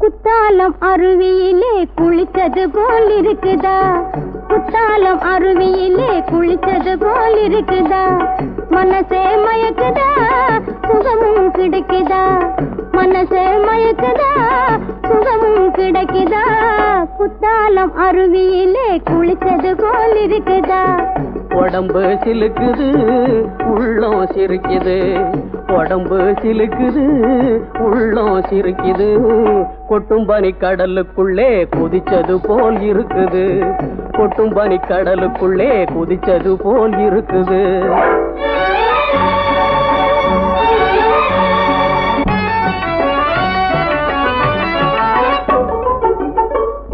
குத்தாலம் அருவியிலே குளித்தது போல் இருக்குதா? குத்தாலம் அருவியிலே குளித்தது போல் இருக்குதா? மனசே மயக்குதா, சுகமும் கிடைக்குதா? மனசே மயக்குதா, சுகமும் கிடைக்குதா? குத்தாலம் அருவியிலே குளித்தது போல் இருக்குதா? உடம்பு சிலுக்குது, உள்ளம் சிரிக்குது. உடம்பு சிலுக்குது, உள்ளம் சிரிக்குது. கொட்டும் பனி கடலுக்குள்ளே குதிச்சது போல் இருக்குது. கொட்டும் பனி கடலுக்குள்ளே குதிச்சது போல் இருக்குது.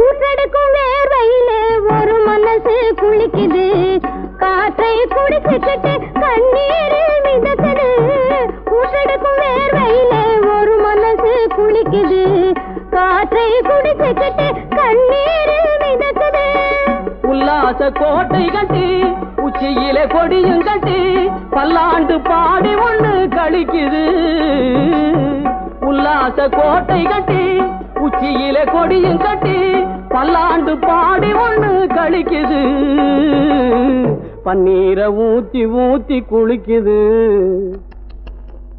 ஊற்றெடுக்கும் வேர்வையிலே ஒரு மனசு குளிக்குது. காற்றை குடிச்சுக்கிட்டு கண்ணீரில் மிதக்குது. ஊற்றெடுக்கும் வேர்வையிலே ஒரு மனசு குளிக்குது. காற்றை குடிச்சுக்கிட்டு கண்ணீரில் மிதக்குது. உல்லாச கோட்டை கட்டி உச்சியிலே கொடியும் கட்டி பல்லாண்டு பாடி ஒண்ணு கழிக்குது. உல்லாச கோட்டை கட்டி உச்சியிலே கொடியும் கட்டி பல்லாண்டு பாடி ஒண்ணு கழிக்குது. பன்னீரை ஊத்தி ஊத்தி குளிக்குது.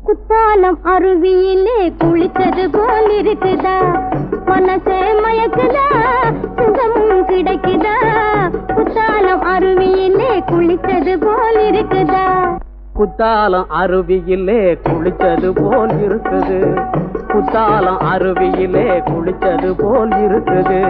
குத்தாலம் அருவியிலே குளித்தது போல் இருக்குதா? மனசே மயக்குதா, சுகமும் கிடைக்குதா? குத்தாலம் அருவியிலே குளித்தது போல் இருக்குதா? குத்தாலம் அருவியிலே குளிச்சது போல் இருக்குது. குத்தாலம் அருவியிலே குளிச்சது போல் இருக்குது.